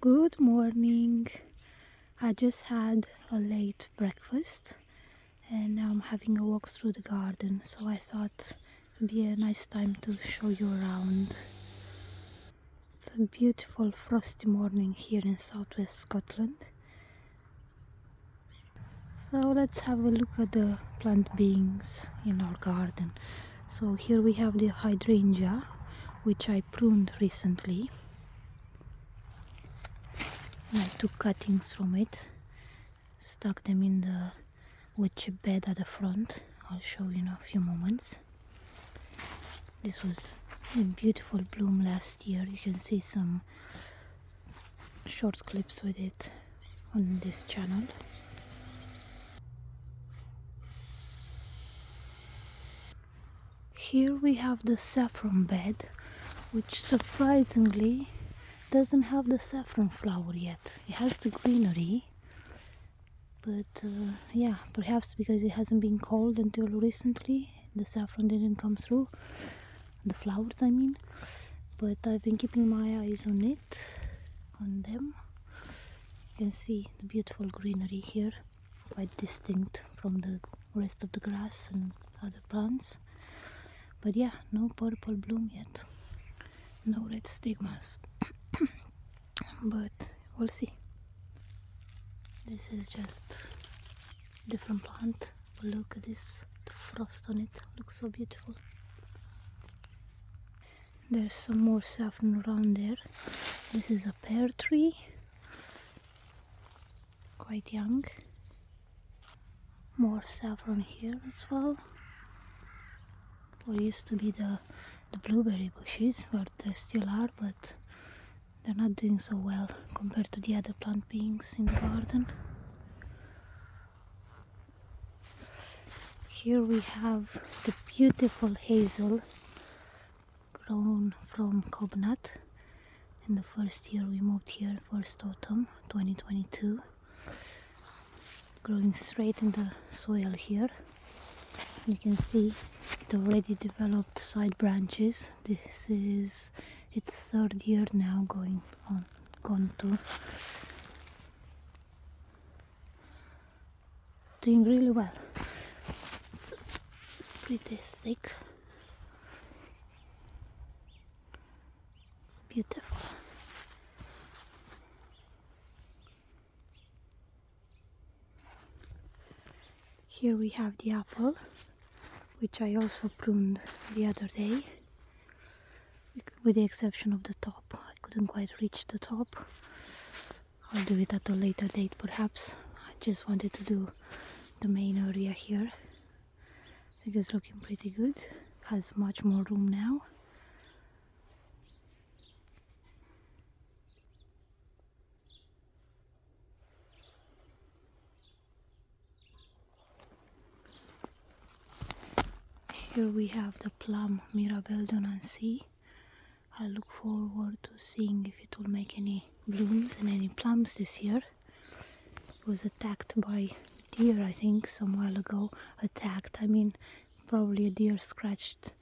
Good morning. I just had a late breakfast and now I'm having a walk through the garden, so I thought it would be a nice time to show you around. It's a beautiful frosty morning here in southwest Scotland. So let's have a look at the plant beings in our garden. So here we have the hydrangea, which I pruned recently. I took cuttings from it, stuck them in the wood chip bed at the front. I'll show you in a few moments. This was in beautiful bloom last year. You can see some short clips with it on this channel. Here we have the saffron bed, which surprisingly doesn't have the saffron flower yet. It has the greenery, but yeah, perhaps because it hasn't been cold until recently, the saffron didn't come through, the flowers I mean. But I've been keeping my eyes on it, on them. You can see the beautiful greenery here, quite distinct from the rest of the grass and other plants. But yeah, no purple bloom yet, no red stigmas. But we'll see. This is just a different plant. Look at this, the frost on it looks so beautiful. There's some more saffron around there. This is a pear tree, quite young. More saffron here as well. What used to be the blueberry bushes, where there still are, but they're not doing so well compared to the other plant beings in the garden. Here we have the beautiful hazel grown from coconut. In the first year we moved here, first autumn 2022. Growing straight in the soil here. You can see it already developed side branches. This is its third year now gone to. Doing really well. Pretty thick. Beautiful. Here we have the apple, which I also pruned the other day, with the exception of the top. I couldn't quite reach the top. I'll do it at a later date perhaps. I just wanted to do the main area here. I think it's looking pretty good. Has much more room now. Here we have the plum Mirabelle de Nancy. I look forward to seeing if it will make any blooms and any plums this year. It was attacked by deer, I think, some while ago. Attacked, I mean, probably a deer scratched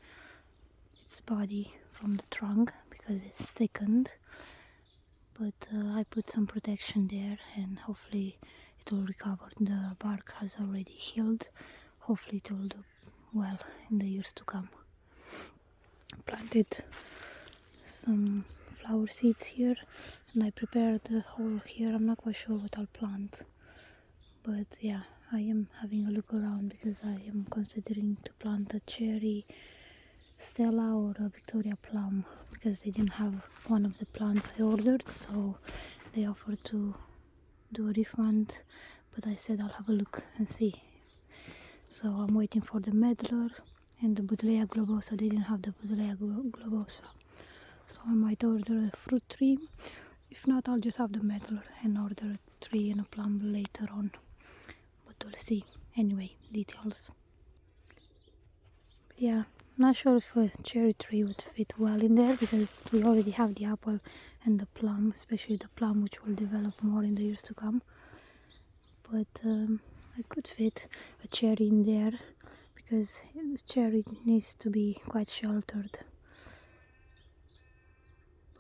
its body from the trunk because it's thickened. But I put some protection there and hopefully it will recover. The bark has already healed. Hopefully it will do well in the years to come. Planted some flower seeds here and I prepared the hole here. I'm not quite sure what I'll plant, but yeah, I am having a look around because I am considering to plant a cherry Stella or a Victoria plum, because they didn't have one of the plants I ordered, so they offered to do a refund, but I said I'll have a look and see. So I'm waiting for the medlar and the Buddleia globosa. They didn't have the Buddleia globosa, so I might order a fruit tree. If not, I'll just have the medlar and order a tree and a plum later on, but we'll see. Anyway, details. Yeah, not sure if a cherry tree would fit well in there because we already have the apple and the plum, especially the plum, which will develop more in the years to come. But I could fit a cherry in there because the cherry needs to be quite sheltered.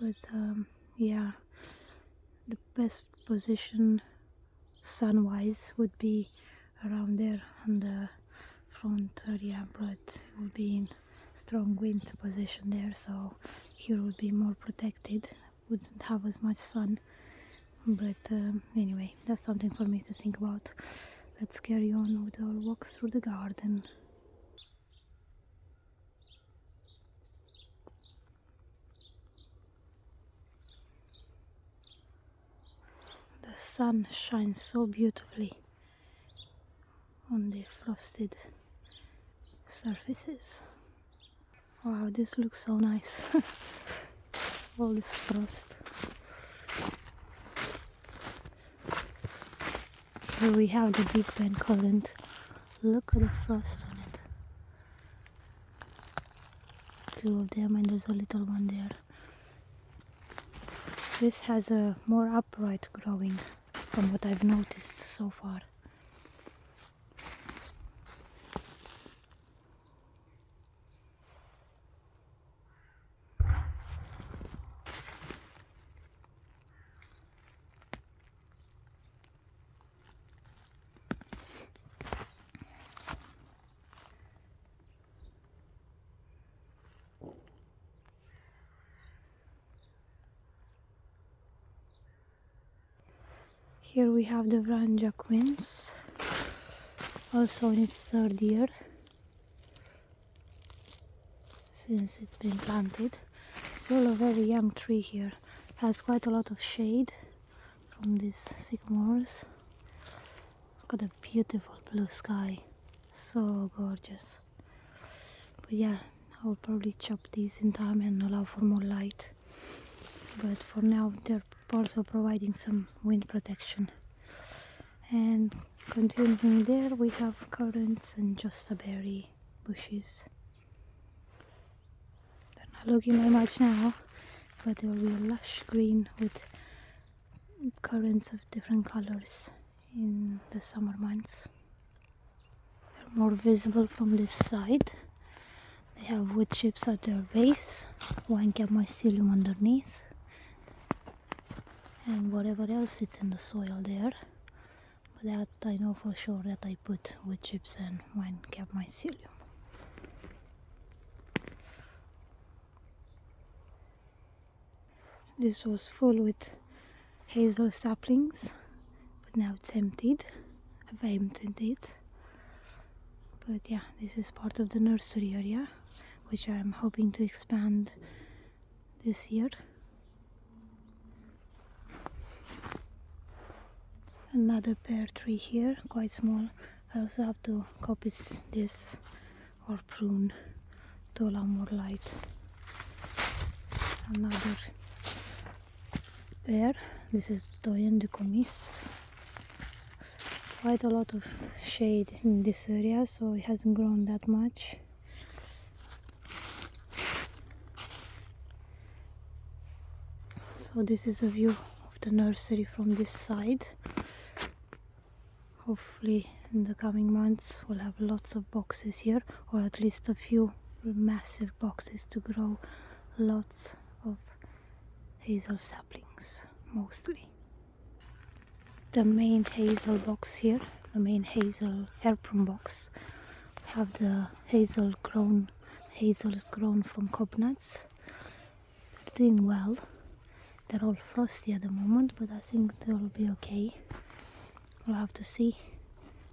But yeah, the best position sun-wise would be around there on the front area, but it will be in strong wind position there, so here would be more protected, wouldn't have as much sun. But anyway, that's something for me to think about. Let's carry on with our walk through the garden. The sun shines so beautifully on the frosted surfaces. Wow, this looks so nice. All this frost. Here we have the big pen currant. Look at the frost on it. Two of them, and there's a little one there. This has a more upright growing from what I've noticed so far. Here we have the Vranja quince, also in its third year since it's been planted. Still a very young tree here, has quite a lot of shade from these sycamores. Look at the beautiful blue sky, so gorgeous. But yeah, I'll probably chop these in time and allow for more light. But for now they're also providing some wind protection. And continuing there we have currants and justaberry bushes. They're not looking very much now, but they will be a lush green with currants of different colors in the summer months. They're more visible from this side. They have wood chips at their base, one cap mycelium underneath, and whatever else is in the soil there. But that I know for sure that I put wood chips and one cap mycelium. This was full with hazel saplings, but now it's emptied. I've emptied it. But yeah, this is part of the nursery area, which I'm hoping to expand this year. Another pear tree here, quite small. I also have to coppice this or prune to allow more light. Another pear, this is Doyen de Comis. Quite a lot of shade in this area, so it hasn't grown that much. So this is a view of the nursery from this side. Hopefully in the coming months we'll have lots of boxes here, or at least a few massive boxes to grow lots of hazel saplings, mostly. The main hazel box here, the main hazel airprune box, we have the hazels grown from coconuts. They're doing well. They're all frosty at the moment, but I think they'll be okay. We'll have to see.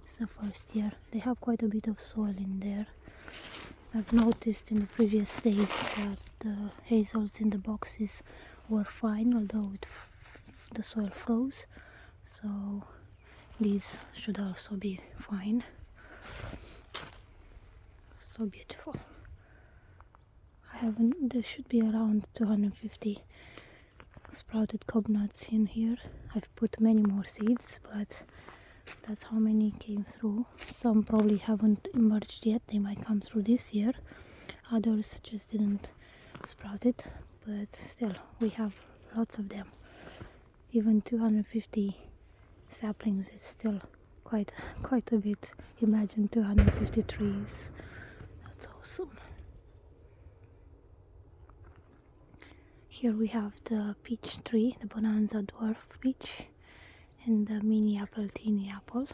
It's the first year. They have quite a bit of soil in there. I've noticed in the previous days that the hazels in the boxes were fine, although the soil froze. So these should also be fine. So beautiful. There should be around 250 sprouted coconuts in here. I've put many more seeds, but that's how many came through. Some probably haven't emerged yet, they might come through this year. Others just didn't sprout it, but still we have lots of them. Even 250 saplings is still quite a bit. Imagine 250 trees. That's awesome. Here we have the peach tree, the bonanza dwarf peach, and the mini apple, teeny apple.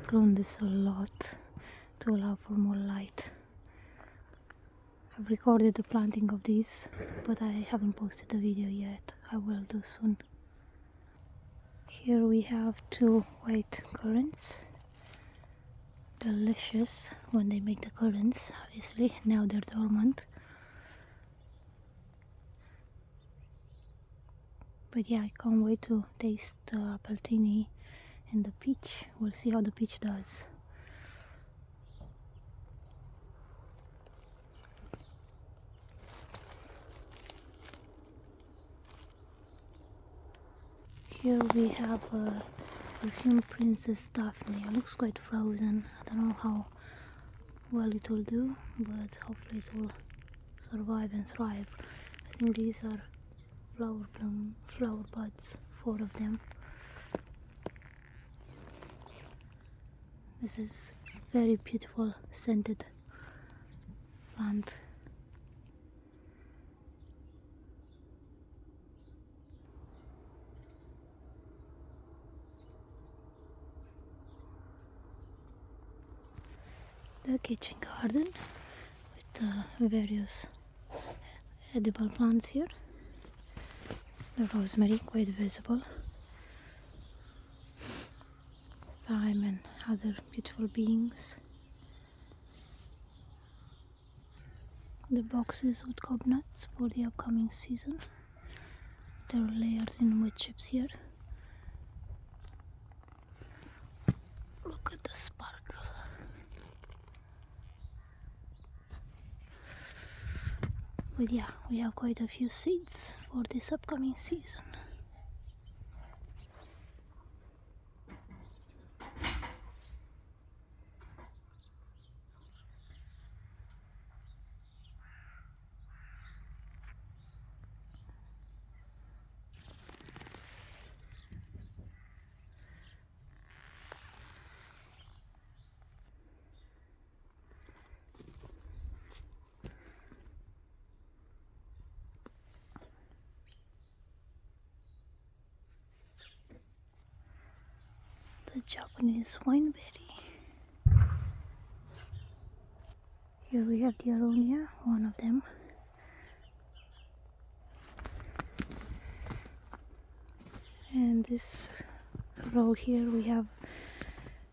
Prune this a lot to allow for more light. I've recorded the planting of these, but I haven't posted the video yet. I will do soon. Here we have 2 white currants. Delicious when they make the currants, obviously. Now they're dormant. But yeah, I can't wait to taste the appletini and the peach. We'll see how the peach does. Here we have a perfume Princess Daphne. It looks quite frozen. I don't know how well it will do, but hopefully it will survive and thrive. I think these are flower buds, 4 of them. This is very beautiful scented plant. The kitchen garden with various edible plants here. The rosemary, quite visible. Thyme and other beautiful beings. The boxes with cob nuts for the upcoming season. They're layered in wood chips here. Look at the sparkle. But yeah, we have quite a few seeds for this upcoming season. The Japanese wineberry. Here we have the aronia, one of them. And this row here we have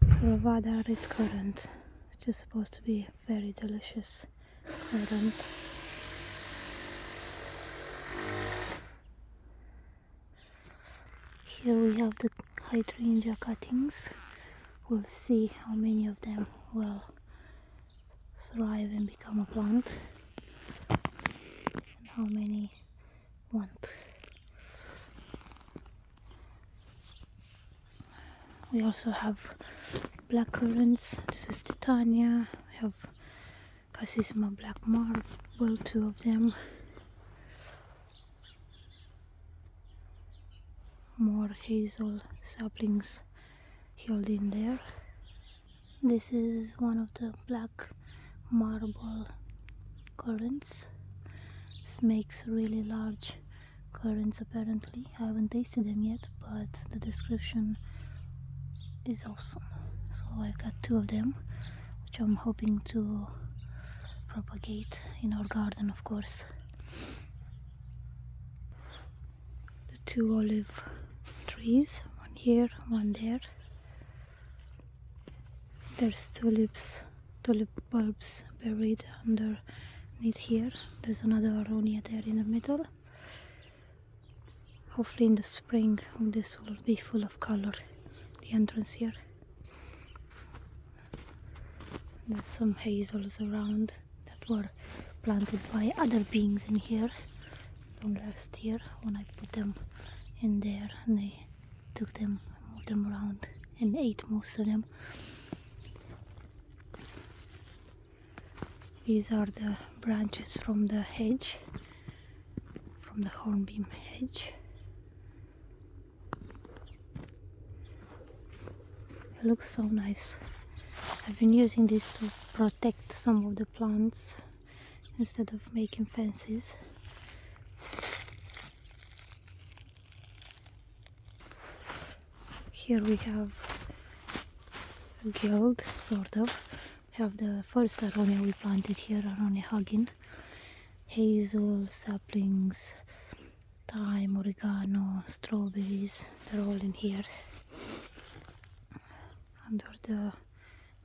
Ravada red currant, which is supposed to be a very delicious currant. Here we have the hydrangea cuttings. We'll see how many of them will thrive and become a plant, and how many won't. We also have black currants. This is Titania. We have Cassissima black marble, 2 of them. More hazel saplings held in there. This is one of the black marble currants. This makes really large currants apparently. I haven't tasted them yet, but the description is awesome. So I've got 2 of them, which I'm hoping to propagate in our garden, of course. The 2 olive trees, one here, one there. There's tulip bulbs buried underneath here. There's another aronia there in the middle. Hopefully in the spring this will be full of color, the entrance here. There's some hazels around that were planted by other beings in here from last year when I put them in there, and they took them, moved them around and ate most of them. These are the branches from the hedge, from the hornbeam hedge. It looks so nice I've been using this to protect some of the plants instead of making fences. Here we have a guild, sort of. We have the first aronia we planted here, aronia hugging, hazel, saplings, thyme, oregano, strawberries, they're all in here. Under the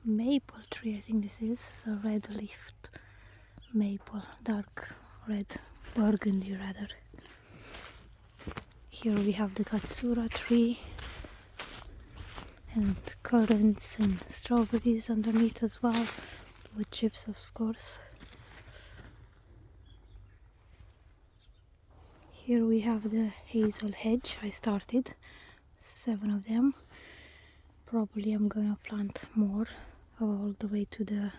maple tree, I think this is a red leafed maple, dark red, burgundy rather. Here we have the katsura tree and currants and strawberries underneath as well, with chips of course. Here we have the hazel hedge. I started 7 of them. Probably I'm gonna plant more all the way to the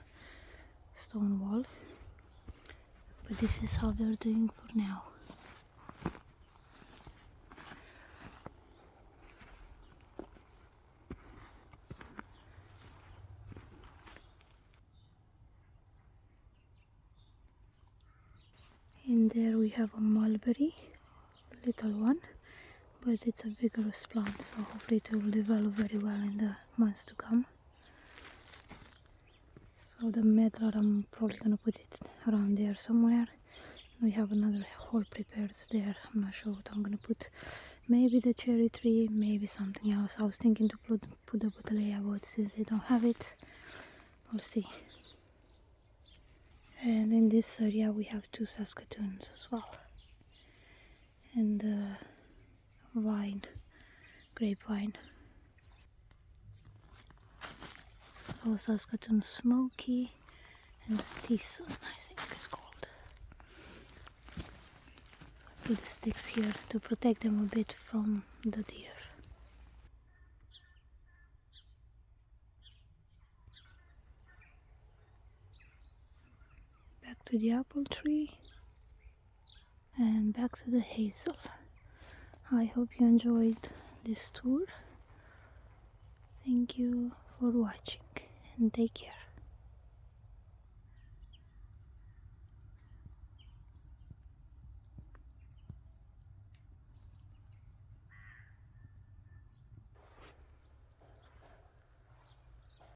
stone wall, but this is how they're doing for now. In there we have a mulberry, little one, but it's a vigorous plant, so hopefully it will develop very well in the months to come. So the medlar, I'm probably gonna put it around there somewhere. We have another hole prepared there. I'm not sure what I'm gonna put. Maybe the cherry tree, maybe something else. I was thinking to put the bottlea, but since they don't have it, we'll see. And in this area we have 2 Saskatoons as well, and vine, grapevine. So Saskatoon Smoky and Tison, I think it's called. So I put the sticks here to protect them a bit from the deer. Back to the apple tree and back to the hazel. I hope you enjoyed this tour. Thank you for watching and take care.